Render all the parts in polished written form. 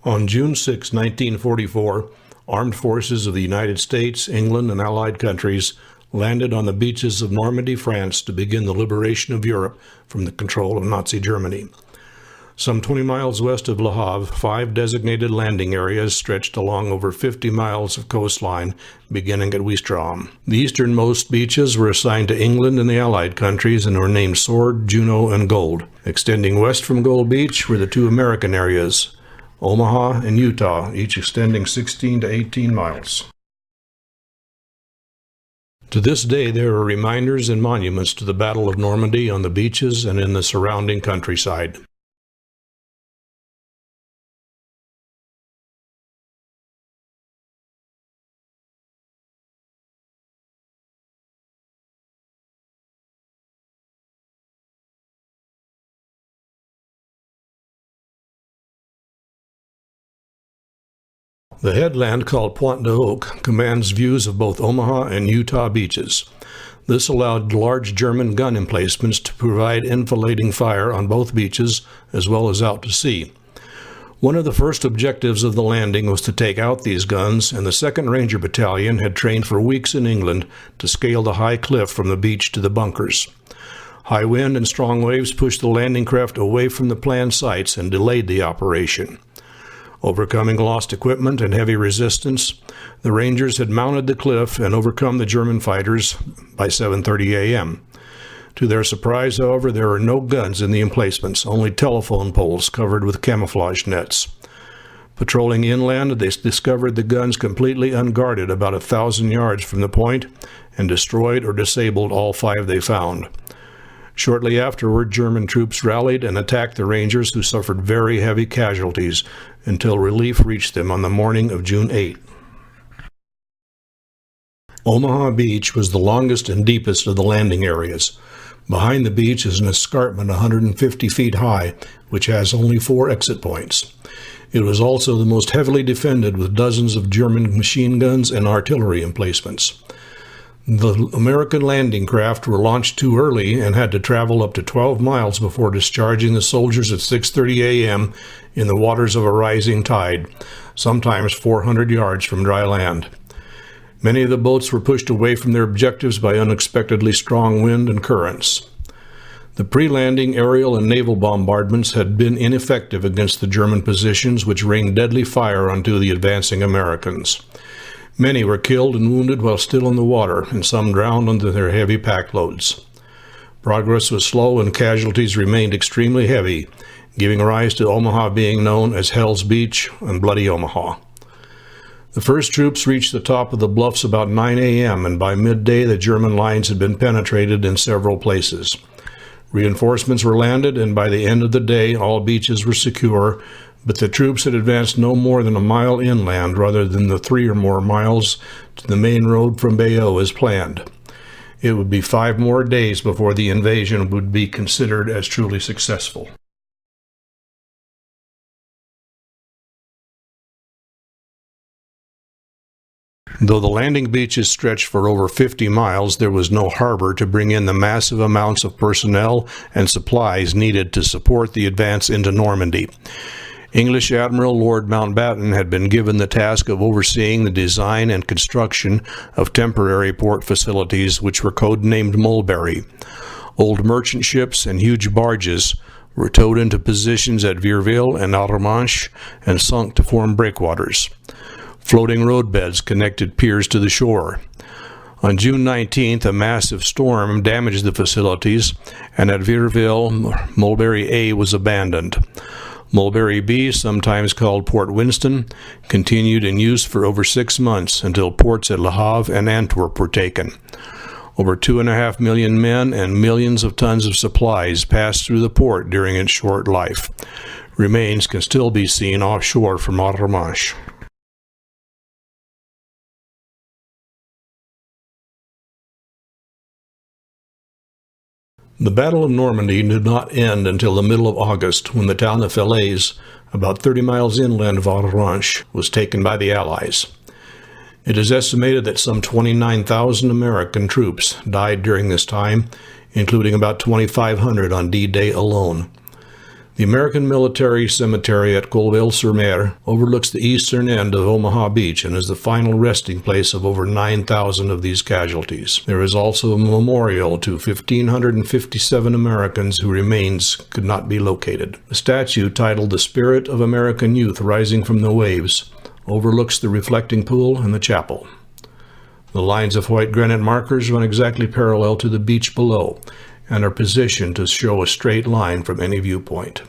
On June 6, 1944, armed forces of the United States, England, and Allied countries landed on the beaches of Normandy, France, to begin the liberation of Europe from the control of Nazi Germany. Some 20 miles west of Le Havre, 5 designated landing areas stretched along over 50 miles of coastline, beginning at Ouistreham. The easternmost beaches were assigned to England and the Allied countries and were named Sword, Juno, and Gold. Extending west from Gold Beach were the 2 American areas, Omaha and Utah, each extending 16 to 18 miles. To this day, there are reminders and monuments to the Battle of Normandy on the beaches and in the surrounding countryside. The headland, called Pointe du Hoc, commands views of both Omaha and Utah beaches. This allowed large German gun emplacements to provide enfilading fire on both beaches as well as out to sea. One of the first objectives of the landing was to take out these guns, and the 2nd Ranger Battalion had trained for weeks in England to scale the high cliff from the beach to the bunkers. High wind and strong waves pushed the landing craft away from the planned sites and delayed the operation. Overcoming lost equipment and heavy resistance, the Rangers had mounted the cliff and overcome the German fighters by 7:30 a.m. To their surprise, however, there were no guns in the emplacements, only telephone poles covered with camouflage nets. Patrolling inland, they discovered the guns completely unguarded about 1,000 yards from the point and destroyed or disabled all 5 they found. Shortly afterward, German troops rallied and attacked the Rangers, who suffered very heavy casualties until relief reached them on the morning of June 8. Omaha Beach was the longest and deepest of the landing areas. Behind the beach is an escarpment 150 feet high, which has only 4 exit points. It was also the most heavily defended, with dozens of German machine guns and artillery emplacements. The American landing craft were launched too early and had to travel up to 12 miles before discharging the soldiers at 6:30 a.m. in the waters of a rising tide, sometimes 400 yards from dry land. Many of the boats were pushed away from their objectives by unexpectedly strong wind and currents. The pre-landing aerial and naval bombardments had been ineffective against the German positions, which rained deadly fire onto the advancing Americans. Many were killed and wounded while still in the water, and some drowned under their heavy pack loads. Progress was slow and casualties remained extremely heavy, giving rise to Omaha being known as Hell's Beach and Bloody Omaha. The first troops reached the top of the bluffs about 9 a.m., and by midday the German lines had been penetrated in several places. Reinforcements were landed, and by the end of the day all beaches were secure, but the troops had advanced no more than a mile inland rather than the 3 or more miles to the main road from Bayeux as planned. It would be 5 more days before the invasion would be considered as truly successful. Though the landing beaches stretched for over 50 miles, there was no harbor to bring in the massive amounts of personnel and supplies needed to support the advance into Normandy. English Admiral Lord Mountbatten had been given the task of overseeing the design and construction of temporary port facilities, which were codenamed Mulberry. Old merchant ships and huge barges were towed into positions at Vierville and Outermanche and sunk to form breakwaters. Floating roadbeds connected piers to the shore. On June 19th, a massive storm damaged the facilities, and at Vierville, Mulberry A was abandoned. Mulberry B, sometimes called Port Winston, continued in use for over 6 months until ports at Le Havre and Antwerp were taken. Over 2.5 million men and millions of tons of supplies passed through the port during its short life. Remains can still be seen offshore from Outermanche. The Battle of Normandy did not end until the middle of August, when the town of Falaise, about 30 miles inland of Outermanche, was taken by the Allies. It is estimated that some 29,000 American troops died during this time, including about 2,500 on D-Day alone. The American Military Cemetery at Colville-sur-Mer overlooks the eastern end of Omaha Beach and is the final resting place of over 9,000 of these casualties. There is also a memorial to 1,557 Americans whose remains could not be located. A statue titled "The Spirit of American Youth Rising from the Waves" overlooks the reflecting pool and the chapel. The lines of white granite markers run exactly parallel to the beach below and are positioned to show a straight line from any viewpoint.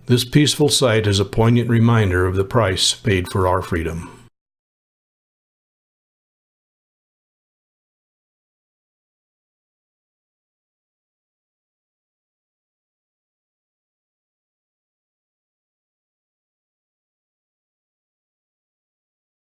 This peaceful sight is a poignant reminder of the price paid for our freedom.